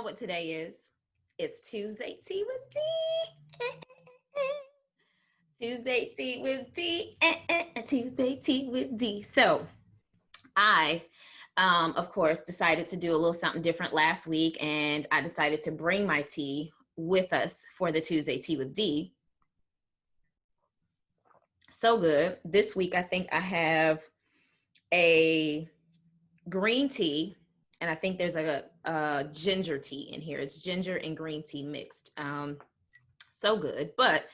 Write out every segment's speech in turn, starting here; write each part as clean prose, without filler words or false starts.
what today is? It's Tuesday Tea with D. Tuesday Tea with D. Tuesday Tea with D. So I, of course, decided to do a little something different last week, and I decided to bring my tea with us for the Tuesday Tea with D. So good. This week, I think I have a green tea, and I think there's a ginger tea in here. It's ginger and green tea mixed. So good. But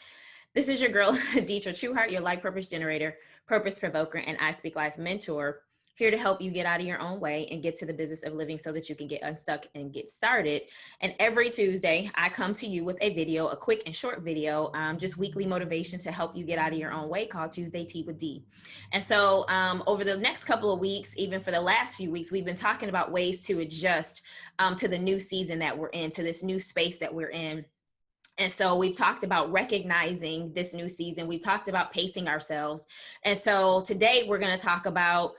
this is your girl, Detra Trueheart, your life purpose generator, purpose provoker, and iSpeaklife mentor, here to help you get out of your own way and get to the business of living so that you can get unstuck and get started. And every Tuesday, I come to you with a video, a quick and short video, just weekly motivation to help you get out of your own way, called Tuesday Tea with D. And so over the next couple of weeks, even for the last few weeks, we've been talking about ways to adjust to the new season that we're in, to this new space that we're in. And so we've talked about recognizing this new season. We talked about pacing ourselves. And so today we're going to talk about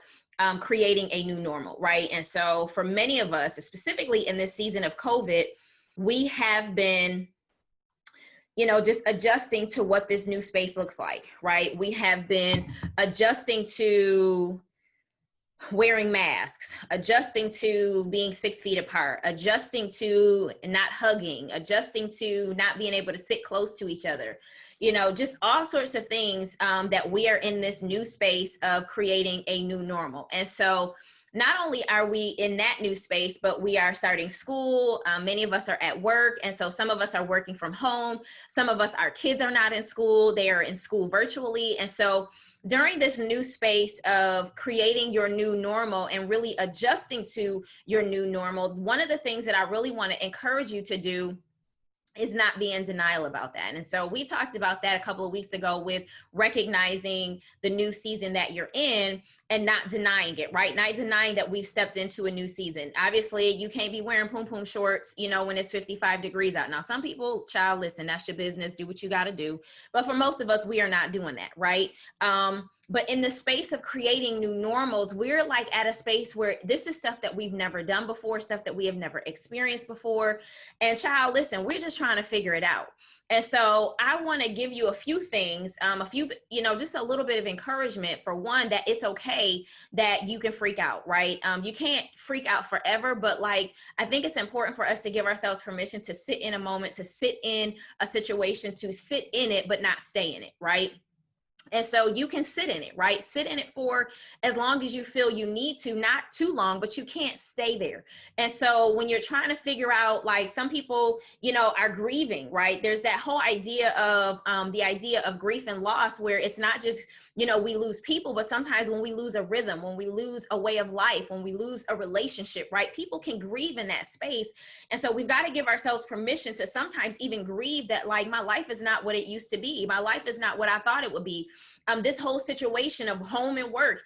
creating a new normal, right? And so for many of us, specifically in this season of COVID, we have been, just adjusting to what this new space looks like, right? We have been adjusting to wearing masks, adjusting to being 6 feet apart, adjusting to not hugging, adjusting to not being able to sit close to each other, just all sorts of things that we are in this new space of creating a new normal. And so not only are we in that new space, but we are starting school. Many of us are at work. And so some of us are working from home. Some of us, our kids are not in school. They are in school virtually. And so during this new space of creating your new normal and really adjusting to your new normal, one of the things that I really want to encourage you to do is not be in denial about that. And so we talked about that a couple of weeks ago with recognizing the new season that you're in and not denying it, right? Not denying that we've stepped into a new season. Obviously, you can't be wearing poom shorts, when it's 55 degrees out. Now, some people, child, listen, that's your business. Do what you got to do. But for most of us, we are not doing that, right? But in the space of creating new normals, we're like at a space where this is stuff that we've never done before, stuff that we have never experienced before. And child, listen, we're just trying to figure it out. And so I want to give you a few things, just a little bit of encouragement. For one, that it's okay that you can freak out, right? You can't freak out forever, but I think it's important for us to give ourselves permission to sit in a moment, to sit in a situation, to sit in it, but not stay in it, right? And so you can sit in it, right? Sit in it for as long as you feel you need to, not too long, but you can't stay there. And so when you're trying to figure out, some people, are grieving, right? There's that whole idea of grief and loss, where it's not just, we lose people, but sometimes when we lose a rhythm, when we lose a way of life, when we lose a relationship, right? People can grieve in that space. And so we've got to give ourselves permission to sometimes even grieve that, my life is not what it used to be. My life is not what I thought it would be. This whole situation of home and work,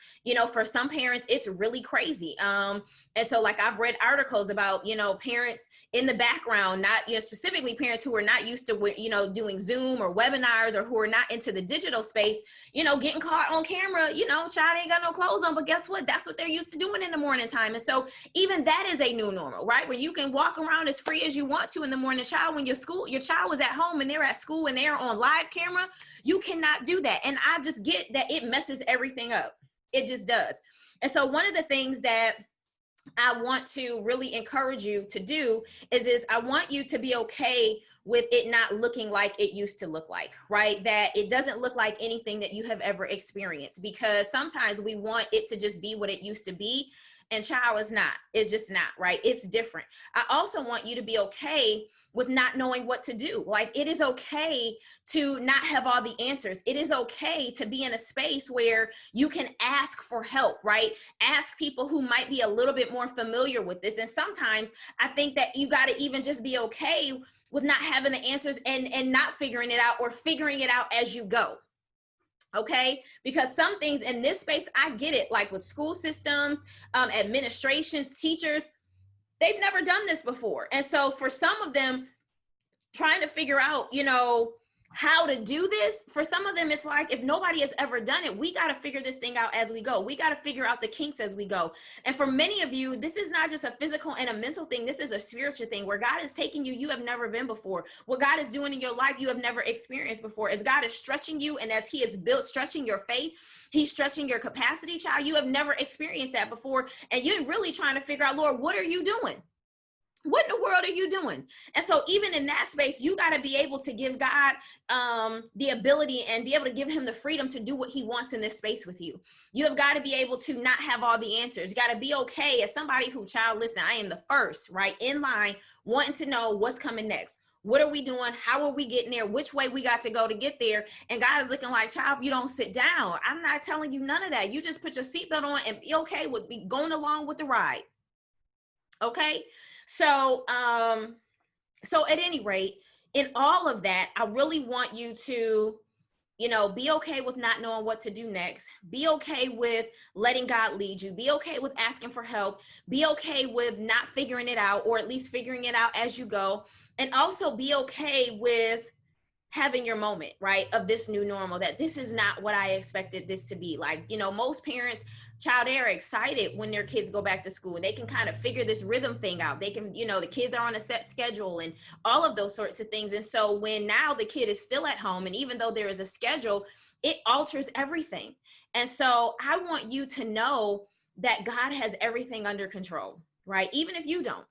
for some parents, it's really crazy. And so I've read articles about, parents in the background, not, specifically parents who are not used to, doing Zoom or webinars, or who are not into the digital space, getting caught on camera, child ain't got no clothes on, but guess what? That's what they're used to doing in the morning time. And so even that is a new normal, right? Where you can walk around as free as you want to in the morning. Child, when your child was at home and they're at school and they're on live camera, you cannot do that. And I just get that it messes everything up. It just does. And so one of the things that I want to really encourage you to do is I want you to be okay with it not looking like it used to look like, right? That it doesn't look like anything that you have ever experienced, because sometimes we want it to just be what it used to be. And child, is not. It's just not, right? It's different. I also want you to be okay with not knowing what to do. It is okay to not have all the answers. It is okay to be in a space where you can ask for help, right? Ask people who might be a little bit more familiar with this. And sometimes I think that you got to even just be okay with not having the answers and not figuring it out, or figuring it out as you go. Okay, because some things in this space, I get it, with school systems, administrations, teachers, they've never done this before. And so for some of them, trying to figure out, how to do this. For some of them, it's like, if nobody has ever done it, we got to figure this thing out as we go. We got to figure out the kinks as we go. And for many of you, this is not just a physical and a mental thing. This is a spiritual thing where God is taking you, you have never been before. What God is doing in your life, you have never experienced before. As God is stretching you, and as he is stretching your faith, he's stretching your capacity, child. You have never experienced that before. And you're really trying to figure out, Lord, what are you doing? What in the world are you doing? And so even in that space, you got to be able to give God the ability and be able to give him the freedom to do what he wants in this space with you. You have got to be able to not have all the answers. You got to be okay as somebody who, child, listen, I am the first, right, in line, wanting to know what's coming next. What are we doing? How are we getting there? Which way we got to go to get there? And God is looking like, child, if you don't sit down, I'm not telling you none of that. You just put your seatbelt on and be okay with going along with the ride. Okay. So at any rate, in all of that, I really want you to, be okay with not knowing what to do next. Be okay with letting God lead you. Be okay with asking for help. Be okay with not figuring it out, or at least figuring it out as you go. And also be okay with having your moment, right, of this new normal, that this is not what I expected this to be. Like, most parents, child, they are excited when their kids go back to school. They can kind of figure this rhythm thing out. They can, the kids are on a set schedule and all of those sorts of things. And so when now the kid is still at home, and even though there is a schedule, it alters everything. And so I want you to know that God has everything under control, right? Even if you don't.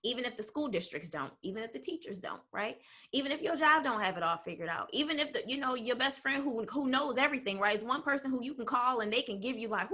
Even if the school districts don't, even if the teachers don't, right? Even if your job don't have it all figured out, even if your best friend who knows everything, right, is one person who you can call and they can give you like,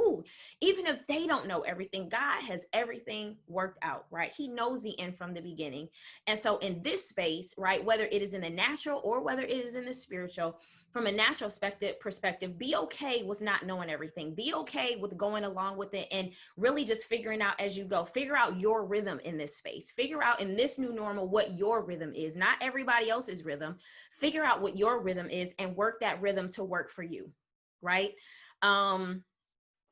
even if they don't know everything, God has everything worked out, right? He knows the end from the beginning. And so in this space, right, whether it is in the natural or whether it is in the spiritual, from a natural perspective, be okay with not knowing everything. Be okay with going along with it and really just figuring out as you go. Figure out your rhythm in this space. Figure out in this new normal what your rhythm is, not everybody else's rhythm. Figure out what your rhythm is and work that rhythm to work for you, right? And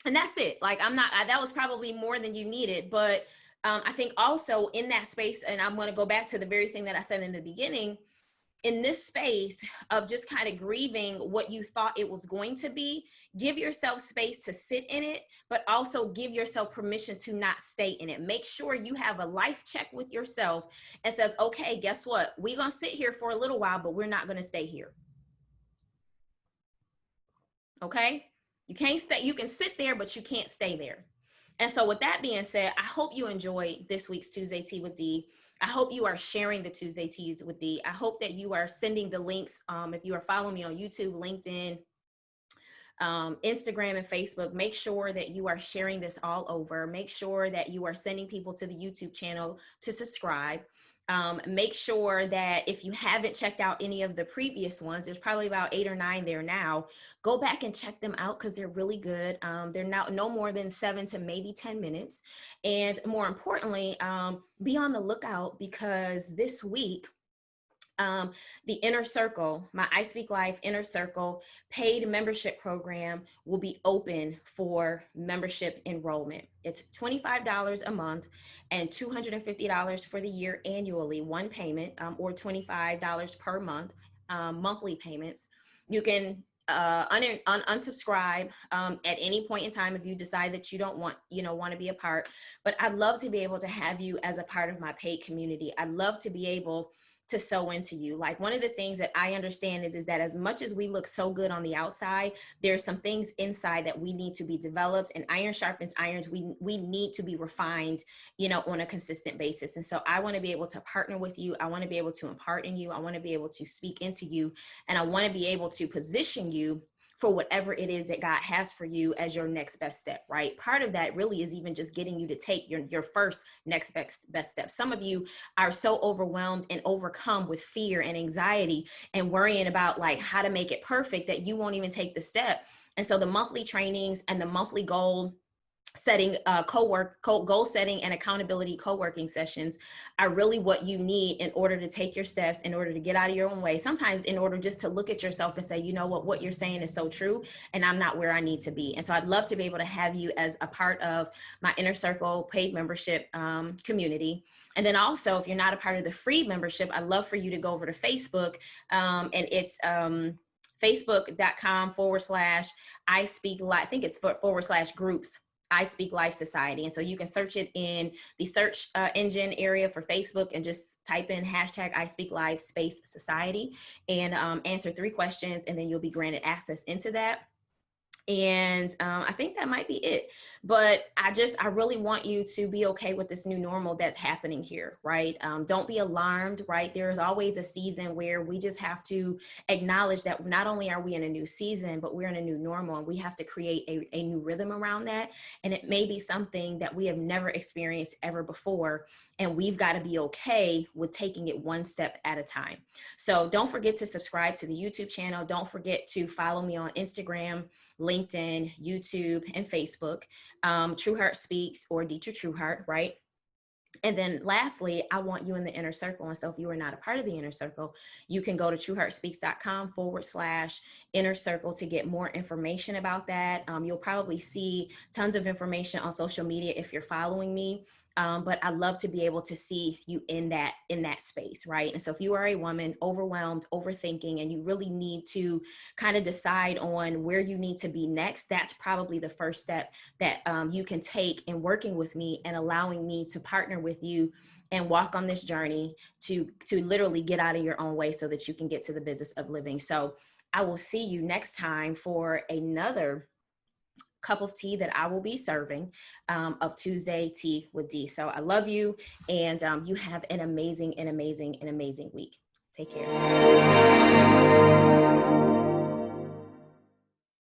that's it. Like, that was probably more than you needed, but I think also in that space, and I'm going to go back to the very thing that I said in the beginning, in this space of just kind of grieving what you thought it was going to be, give yourself space to sit in it, but also give yourself permission to not stay in it. Make sure you have a life check with yourself and says, okay, guess what? We're going to sit here for a little while, but we're not going to stay here. Okay? You can't stay. You can sit there, but you can't stay there. And so with that being said, I hope you enjoyed this week's Tuesday Tea with Dee. I hope you are sharing the Tuesday Teas with Dee. I hope that you are sending the links. If you are following me on YouTube, LinkedIn, Instagram, and Facebook, make sure that you are sharing this all over. Make sure that you are sending people to the YouTube channel to subscribe. Make sure that if you haven't checked out any of the previous ones, there's probably about 8 or 9 there now, go back and check them out because they're really good. They're now no more than 7 to maybe 10 minutes. And more importantly, be on the lookout because this week, the Inner Circle, my iSpeaklife Inner Circle paid membership program will be open for membership enrollment. It's $25 a month and $250 for the year annually, one payment, or $25 per month, monthly payments. You can unsubscribe at any point in time if you decide that you don't want to be a part. But I'd love to be able to have you as a part of my paid community. I'd love to be able to sow into you. Like, one of the things that I understand is that as much as we look so good on the outside, there's some things inside that we need to be developed, and iron sharpens irons. We need to be refined, on a consistent basis. And so I want to be able to partner with you. I want to be able to impart in you. I want to be able to speak into you, and I want to be able to position you for whatever it is that God has for you as your next best step, right? Part of that really is even just getting you to take your first next best step. Some of you are so overwhelmed and overcome with fear and anxiety and worrying about like how to make it perfect that you won't even take the step. And so the monthly trainings and the monthly goal setting goal setting and accountability co-working sessions are really what you need in order to take your steps, in order to get out of your own way, sometimes in order just to look at yourself and say, you know what you're saying is so true, and I'm not where I need to be. And so I'd love to be able to have you as a part of my Inner Circle paid membership community. And then also, if you're not a part of the free membership, I'd love for you to go over to Facebook, and it's facebook.com/iSpeaklife. I think it's /groups iSpeaklife Society. And so you can search it in the search engine area for Facebook and just type in #iSpeaklife space society and answer 3 questions, and then you'll be granted access into that. And I think that might be it. But I really want you to be okay with this new normal that's happening here, right? Don't be alarmed, right? There is always a season where we just have to acknowledge that not only are we in a new season, but we're in a new normal, and we have to create a new rhythm around that. And it may be something that we have never experienced ever before, and we've got to be okay with taking it one step at a time. So don't forget to subscribe to the YouTube channel. Don't forget to follow me on Instagram, LinkedIn, YouTube, and Facebook, Trueheart Speaks or Detra Trueheart, right? And then lastly, I want you in the inner circle. And so if you are not a part of the inner circle, you can go to trueheartspeaks.com/inner circle to get more information about that. You'll probably see tons of information on social media if you're following me. But I'd love to be able to see you in that space, right? And so if you are a woman overwhelmed, overthinking, and you really need to kind of decide on where you need to be next, that's probably the first step that you can take in working with me and allowing me to partner with you and walk on this journey to literally get out of your own way so that you can get to the business of living. So I will see you next time for another cup of tea that I will be serving of Tuesday Tea with D. So I love you, and you have an amazing week. Take care.